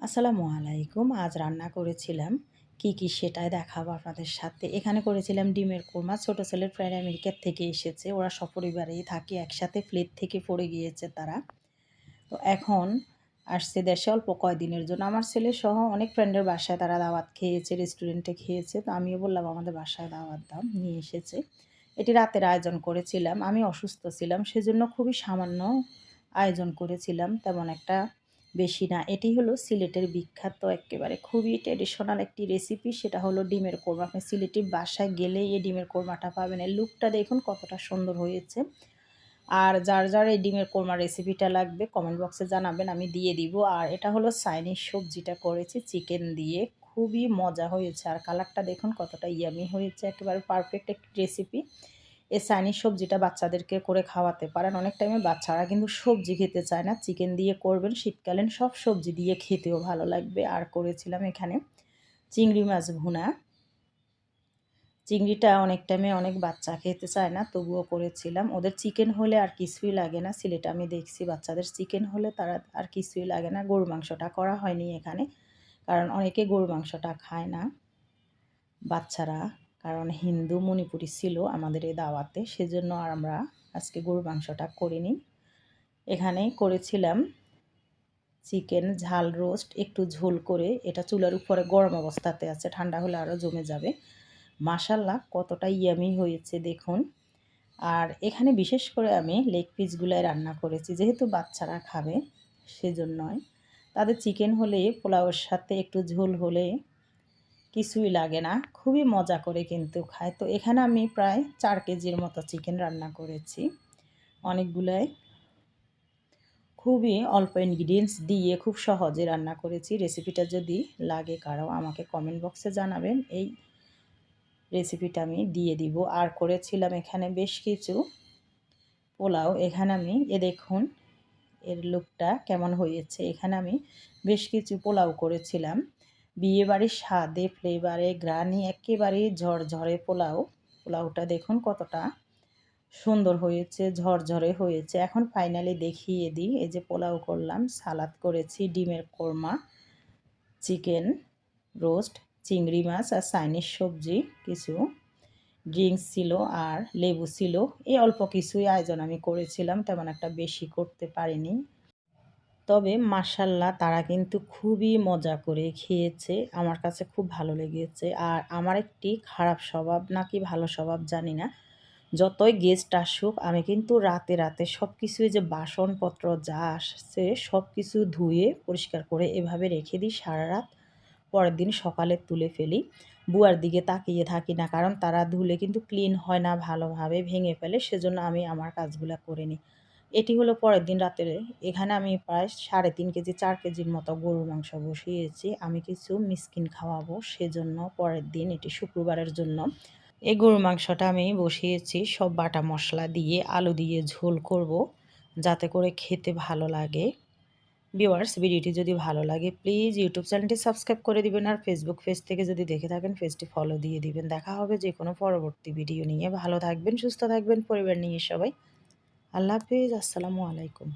আসসালামু আলাইকুম। আজ রান্না করেছিলাম কি সেটাই দেখাবো আপনাদের সাথে। এখানে করেছিলাম ডিমের কোরমা। ছোট ছেলের ফ্রেন্ড আমেরিকার থেকে এসেছে। ওরা সপরিবারেই থাকে একসাথে, ফ্লাইট থেকে পড়ে গিয়েছে তারা। তো এখন আসছে দেশে অল্প কয়দিনের জন্য। আমার ছেলেসহ অনেক ফ্রেন্ডের বাসায় তারা দাওয়াত খেয়েছে, রেস্টুরেন্টে খেয়েছে। তো আমিও বললাম আমাদের বাসায় দাওয়াত দাও, নিয়ে এসেছে। এটি রাতের আয়োজন করেছিলাম। আমি অসুস্থ ছিলাম, সেজন্য খুবই সামান্য আয়োজন করেছিলাম, তেমন একটা বেশি না। এটি হলো সিলেটের বিখ্যাত এক্কেবারে খুবই ট্র্যাডিশনাল একটি রেসিপি, সেটা হলো ডিমের কোরমা। আপনি সিলেটি বাসায় গেলেই এই ডিমের কোরমাটা পাবেন। এর লুকটা দেখুন কতটা সুন্দর হয়েছে। আর যার এই ডিমের কোরমা রেসিপিটা লাগবে কমেন্ট বক্সে জানাবেন, আমি দিয়ে দিব। আর এটা হলো চাইনিজ সবজিটা করেছি চিকেন দিয়ে, খুবই মজা হয়েছে। আর কালারটা দেখুন কতটা ইয়ামি হয়েছে, একেবারে পারফেক্ট একটি রেসিপি। এই চাইনিজ সবজিটা বাচ্চাদেরকে করে খাওয়াতে পারেন। অনেক টাইমে বাচ্চারা কিন্তু সবজি খেতে চায় না, চিকেন দিয়ে করবেন, শীতকালীন সব সবজি দিয়ে খেতেও ভালো লাগবে। আর করেছিলাম এখানে চিংড়ি মাছ ভুনা। চিংড়িটা অনেক টাইমে অনেক বাচ্চা খেতে চায় না, তবুও করেছিলাম। ওদের চিকেন হলে আর কিছুই লাগে না। সিলেটে আমি দেখছি বাচ্চাদের চিকেন হলে তারা আর কিছুই লাগে না। গরুর মাংসটা করা হয়নি এখানে, কারণ অনেকে গরুর মাংসটা খায় না বাচ্চারা, কারণ হিন্দু মণিপুরি ছিল আমাদের এই দাওয়াতে, সেজন্য আর আমরা আজকে গরুর মাংসটা করিনি। এখানে করেছিলাম চিকেন ঝাল রোস্ট, একটু ঝোল করে। এটা চুলার উপরে গরম অবস্থাতে আছে, ঠান্ডা হলে আরও জমে যাবে। মাশাল্লাহ কতটা ইয়ামি হয়েছে দেখুন। আর এখানে বিশেষ করে আমি লেগ পিসগুলাই রান্না করেছি, যেহেতু বাচ্চারা খাবে সেজন্যই। তাদের চিকেন হলে পোলাওয়ের সাথে একটু ঝোল হলে কিছুই লাগে না, খুবই মজা করে কিন্তু খায়। তো এখানে আমি প্রায় 4 কেজির মতো চিকেন রান্না করেছি, অনেকগুলাই। খুবই অল্প ইনগ্রিডিয়েন্টস দিয়ে খুব সহজে রান্না করেছি। রেসিপিটা যদি লাগে কারো আমাকে কমেন্ট বক্সে জানাবেন, এই রেসিপিটা আমি দিয়ে দিব। আর করেছিলাম এখানে বেশ কিছু পোলাও। এখানে আমি দেখুন এর লুকটা কেমন হয়েছে। এখানে আমি বেশ কিছু পোলাও করেছিলাম, বিয়েবাড়ির স্বাদে ফ্লেভারে গ্রানি একেবারে ঝরঝরে পোলাও। পোলাওটা দেখুন কতটা সুন্দর হয়েছে, ঝরঝরে হয়েছে। এখন ফাইনালি দেখিয়ে দিই, এই যে পোলাও করলাম, সালাদ করেছি, ডিমের কোরমা, চিকেন রোস্ট, চিংড়ি মাছ আর চাইনিজ সবজি কিছু, ড্রিঙ্কস ছিল আর লেবু ছিল। এই অল্প কিছুই আয়োজন আমি করেছিলাম, তেমন একটা বেশি করতে পারিনি। তবে মাশাল্লাহ তারা কিন্তু খুবই মজা করে খেয়েছে, আমার কাছে খুব ভালো লেগেছে। আর আমার একটি খারাপ স্বভাব নাকি ভালো স্বভাব জানি না, যতই গেস্ট আসুক আমি কিন্তু রাতে রাতে সব কিছুই যে বাসনপত্র যা আসছে সব কিছু ধুয়ে পরিষ্কার করে এভাবে রেখে দিই সারা রাত, পরের দিন সকালে তুলে ফেলি। বুয়ার দিকে তাকিয়ে থাকি না, কারণ তারা ধুলে কিন্তু ক্লিন হয় না ভালোভাবে, ভেঙে ফেলে, সেজন্য আমি আমার কাজগুলো করে নিই। এটি হলো পরের দিন রাতের। এখানে আমি প্রায় 3.5 কেজি 4 কেজির মতো গরুর মাংস বসিয়েছি, আমি কিছু মিসকিন খাওয়াবো সেজন্য। পরের দিন এটি শুক্রবারের জন্য এই গরুর মাংসটা আমি বসিয়েছি সব বাটা মশলা দিয়ে, আলু দিয়ে ঝোল করব, যাতে করে খেতে ভালো লাগে। ভিউয়ার্স, ভিডিওটি যদি ভালো লাগে প্লিজ ইউটিউব চ্যানেলটি সাবস্ক্রাইব করে দিবেন, আর ফেসবুক পেজ থেকে যদি দেখে থাকেন পেজটি ফলো দিয়ে দিবেন। দেখা হবে যে কোনো পরবর্তী ভিডিও নিয়ে। ভালো থাকবেন, সুস্থ থাকবেন, পরিবার নিয়ে সবাই। আল্লাহ হাফিজ, আসসালামু আলাইকুম।